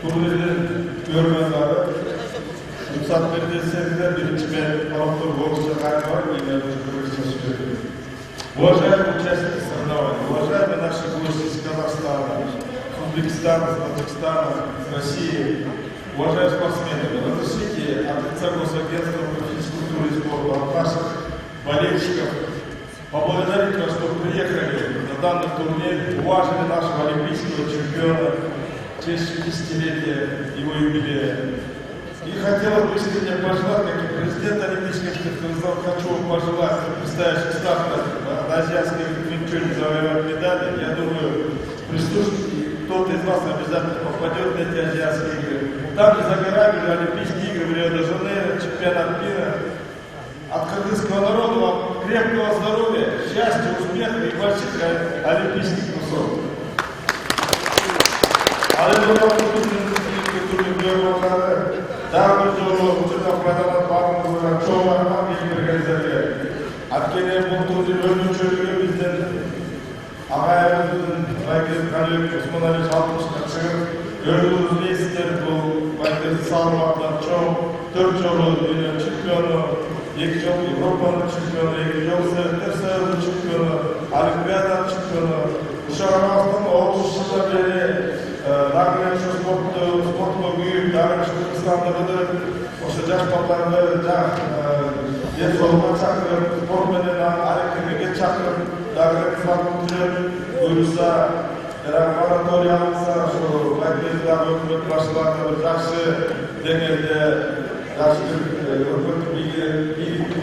Turnenin görmezleri ruhsat verilseydi birinci Павлов Волжская var Уважаемые участники соревнований, уважаемые наши гости из Казахстана, Узбекистана, Таджикистана, России, уважаемые спортсмены, разрешите от лица Госагентства по физкультуре и спорту, от наших болельщиков поблагодарить вас, что приехали на данный турнир, уважили нашего олимпийского чемпиона в честь 60-летия его юбилея. И хотелось бы сегодня пожелать, как и президент Олимпийского комитета, хочу вам пожелать предстоящих стартах на азиатской олимпиаде завоевать медали. Я думаю, прислушайтесь, кто-то из вас обязательно попадет на эти азиатские игры. Там не за горами Олимпийские игры в Рио-де-Жанейро, чемпионат мира. От кыргызского народа вам крепкого здоровья, счастья, успеха и больших олимпийских кусок. Daha bir yolu uçurda faydalan bağımlılığına çoğu armağan bir organizatör. Atkeniye bu turnir öldürücülüğü bizden ağayımızın Baykır Kalep Osman Ali Çalmış'la çıkıp gördüğünüz reisleri bu Baykır'ı sağlamaktan çoğu 4 yolu dünya çempionu, 2 yol Avrupa'nın çempionu, 2 yol Sertler Sayılı çempionu, Olimpiyada çempionu, Uşağın Aslan'ın 30 yılda beri Dağışı sportlu büyük, Dağışı Kırgızistan'da oşa jaş ballarını ders olma çakırıp, spor menenen hareketine çakırıp, Dağışı Kırgızistan'da buyursa, moratoriy alınsa, şu merkezden hükümet başlarına bir jakşı dengede, jakşı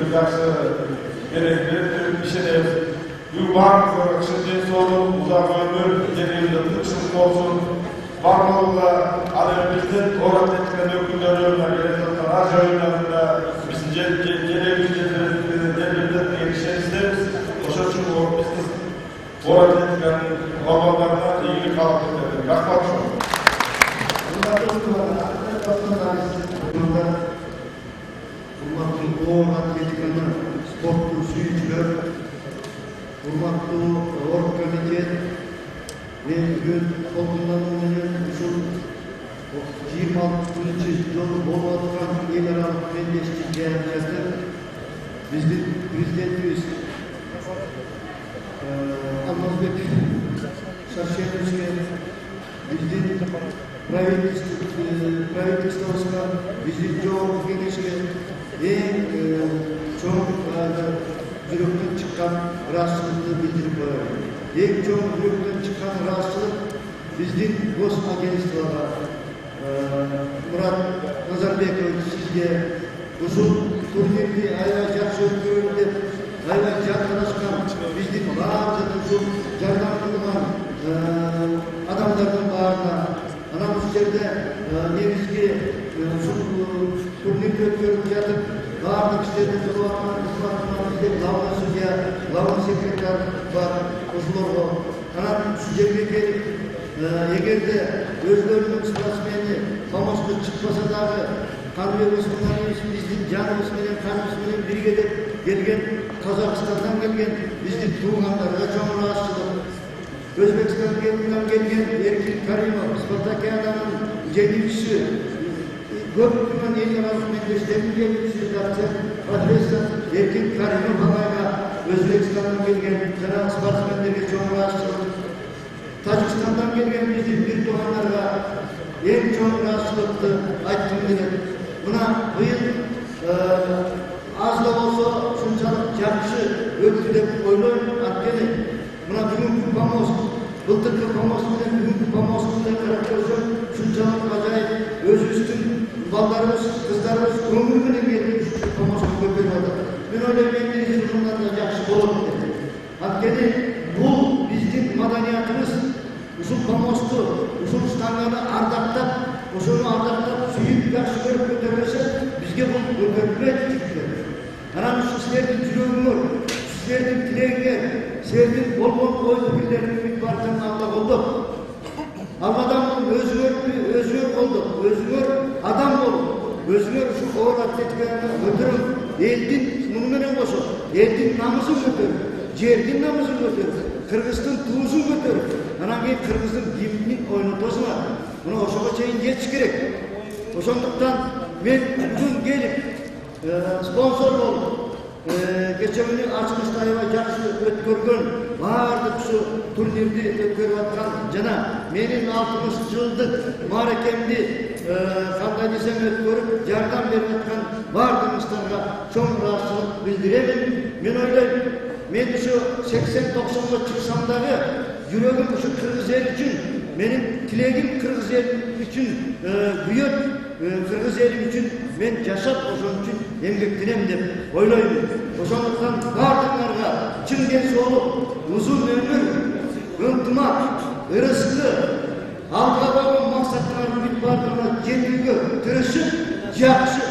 bir jakşı gerekli işiniz. Bu bağımsızlık için sorun, uzak ömür, deneyimde tıkşılık olsun. Bağımlılıkla alemimizden orat etkilen ökülleri önüne gelecekten Asia oyunlarında bizim gelecekten erişen isteriz. Oşa için bizimiz orat etkilen ormanlarına iyilik alıp edelim. Rahmat olsun. Hurmatlı Doğu Atletika'nın sportlu suyucular, hurmatlı org-komitet ve bugün toplumlarının şu 26. yılı Bolvat'tan el aralık belleştik yerlerde bizim prezidentimiz Almazbek Şarşenovski'ye bizim правительствосына, bizim Жоғарғы Кеңеске ең чоң жүректен шыққан разышылықты білдіріп қоямын. Ең чоң жүректен шыққан разышылық біздің Госагентствоға Мұрат Назарбекович сізге ұзын турнирді аябай жақсы өткөріп деп, аябай жақындасқан біздің барлық ұзын жардам қылған адамдардың баарына ана бұл жерде негізге турнирді өткөріп жатып, барлық істерді тұрғатқан бізде главный судья, главный секретарь бар осыларға. Ана бұл жерге келіп, егерде өздерінің спортсмені помосты шықпаса дағы Қанбек Османәлиев біздің жанымызбенен, қанымызбенен бірге деп келген, Қазақстаннан келген біздің туғандарға чоң разышылық. Өзбекстаннан келген Еркин Каримов, Спартакиаданың жеңімшісі, көптеген ел аралық мемлекеттердің жеңімшісі доцент профессор Еркин Каримов ағайға Өзбекстаннан келген жаңағы спортсмендерге чоң разышылық. Тәжікстаннан келген біздің бір туғандарға ең чоң разышылықты айтқым келеді. Мына биыл аз да болса шуншалық жақсы өтті деп ойлаймын. Өйткені мына бүгінгі помост, былтырғы помост менен бүгінгі помостты қарап көрсек, шуншалық ажайып өзіміздің балдарымыз, қыздарымыз көңіл менен келіп помостты көтеріп жатыр. Мен ойлаймын, ендігі жылдарда жақсы болады деп. Өйткені бұл біздің маданиятымыз ушул помосту, ушул штанганы ардактап, ошону ардактап, сүйүп, жакшы көрүп көтөрбөсө, бизге бул көтөрүлбөйт жигиттер. Анан ушу силердин жүрөгүңөр, силердин тилегиңер, силердин болгон ой пикирлериңиз бардыгын Алла колдоп. Алладан өзүңөр колдоп, өзүңөр адам болуп, өзүңөр ушу оор атлетиканы көтөрүп, элдин муну менен кошо, элдин намысын көтөрүп, жердин намысын көтөрүп, Кыргыздын туузун көтөрүп, Анан кийин кыргыздын гимнин ойнотосуңар. Мына ошого чейин жетиш керек. Ошондуктан мен бүгүн келип спонсор болуп кече күнү ачылышты аябай жакшы өткөргөн баардык ушу турнирди өткөрүп аткан жана менин 60 жылдык мааракемди кандай десем өткөрүп жардам берип аткан баардыгыңыздарга чоң ыраазычылык билдиремин. Мен ойлойм, мен ушу 80-90го чыксам дагы жүрөгүм ушу кыргыз эл үчүн, менин тилегим кыргыз эл үчүн күйөт, кыргыз эли үчүн мен жашап ошон үчүн эмгектенем деп ойлойм. Ошондуктан баардыгыңарга чын ден соолук, узун өмүр, ынтымак, ырыскы, алга койгон максаттарыңардын бүт баардыгына жетүүгө тырышып, жакшы